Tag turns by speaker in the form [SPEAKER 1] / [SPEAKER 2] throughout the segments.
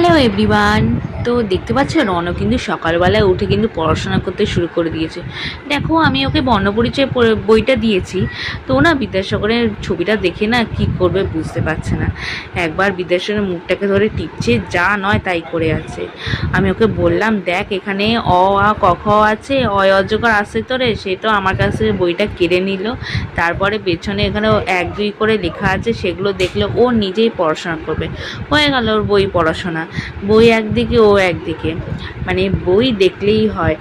[SPEAKER 1] Hello everyone. তো দেখতে পাচ্ছ রনও কিন্তু সকালবেলায় উঠে কিন্তু পড়াশোনা করতে শুরু করে দিয়েছে। দেখো আমি ওকে বর্ণপরিচয় বইটা দিয়েছি, তো না বিদ্যাসাগরের ছবিটা দেখে না কি করবে বুঝতে পারছে না। একবার বিদ্যাসাগরের মুখটাকে ধরে টিপছে, যা নয় তাই করে আছে। আমি ওকে বললাম, দেখ এখানে অ আ ক খ আছে, অজগর আছে তোরে, সে তো আমার কাছে বইটা কেড়ে নিল। তারপরে পেছনে এখানে 1 2 করে লেখা আছে, সেগুলো দেখলে ও নিজেই পড়াশোনা করবে। হয়ে গেল ওর বই পড়াশোনা। বই একদিকে ও একদিকে, মানে বই দেখলেই হয়।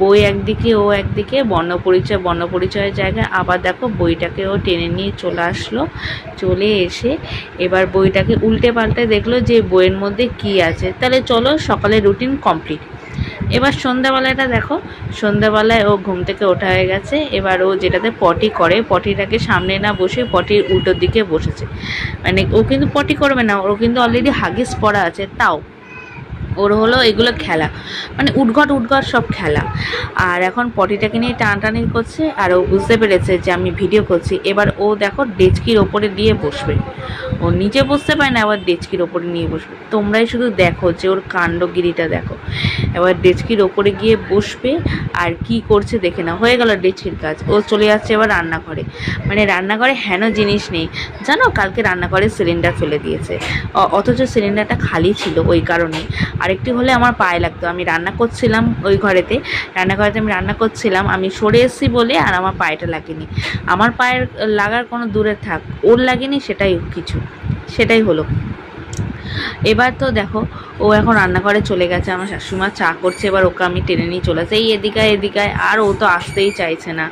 [SPEAKER 1] বই একদিকে ও একদিকে, বর্ণপরিচয়ের জায়গায় আবার দেখো বইটাকে ও টেনে নিয়ে চলে আসলো। চলে এসে এবার বইটাকে উল্টে পাল্টে দেখলো যে বইয়ের মধ্যে কি আছে। তাহলে চলো সকালের রুটিন কমপ্লিট। এবার সন্ধ্যাবেলাটা দেখো, সন্ধ্যাবেলায় ও ঘুম থেকে ওঠা হয়ে গেছে। এবার ও যেটাতে পটি করে, পটিটাকে সামনে না বসে পটির উল্টোর দিকে বসেছে। মানে ও কিন্তু পটি করবে না, ওর কিন্তু অলরেডি হাগিস পড়া আছে, তাও ওর হলো এগুলো খেলা, মানে উদ্ঘট সব খেলা। আর এখন পটিটাকে নিয়ে টানাটানি করছে, আর ও বুঝতে পেরেছে যে আমি ভিডিও করছি। এবার ও দেখো ডেচকির ওপরে দিয়ে বসবে। ও নিচে বসতে পারে না, আবার ডেচকির ওপরে নিয়ে বসবে। তোমরাই শুধু দেখো যে ওর কাণ্ডগিরিটা দেখো। এবার ডেচকির ওপরে গিয়ে বসবে, আর কি করছে দেখে না। হয়ে গেল ডেচকির কাজ, ও চলে যাচ্ছে এবার রান্নাঘরে। মানে রান্নাঘরে হেন জিনিস নেই জানো, কালকে রান্নাঘরে সিলিন্ডার ফেলে দিয়েছে, অথচ সিলিন্ডারটা খালি ছিল। ওই কারণে আরেকটি হলে আমার পায়ে লাগতো। আমি রান্না করছিলাম ওই ঘরেতে, রান্নাঘরেতে আমি রান্না করছিলাম, আমি সরে এসেছি বলে আর আমার পায়েটা লাগেনি। আমার পায়ের লাগার কোনো দূরে থাক, ওর লাগেনি, সেটাই হলো। এবার তো দেখো ও এখন রান্নাঘরে চলে গেছে, আমার শাশুড়িমা চা করছে। এবার ওকে আমি টেনে নিয়ে চলে আসি, এই এদিকায়, আর ও তো আসতেই চাইছে না।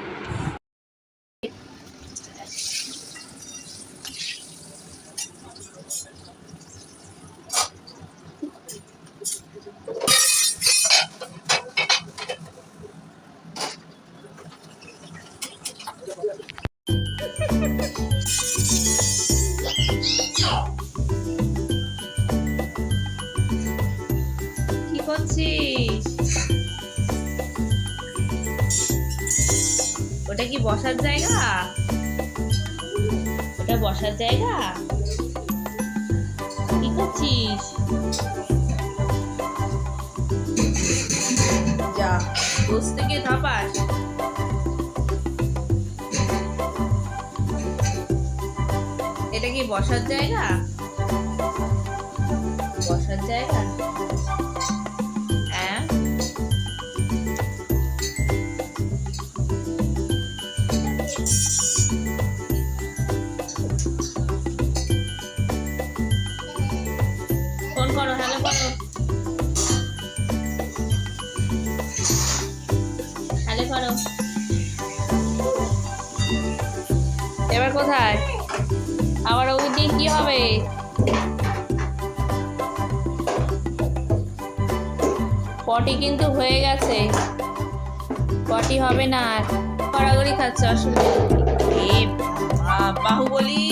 [SPEAKER 1] কি করছিস? ওটা কি বসার জায়গা? ওটা বসার জায়গা? কি করছিস? যা, বস থেকে ধাপাস। এটা কি বসার জায়গা? বসার জায়গা? হ্যাঁ, ফোন করো, হ্যালো করো, হ্যালো করো। এবার কোথায়? আবার ওই দিন কি হবে? পটি কিন্তু হয়ে গেছে, পটি হবে না আর। গড়াগড়ি খাচ্ছে, আসলে বাহুবলী।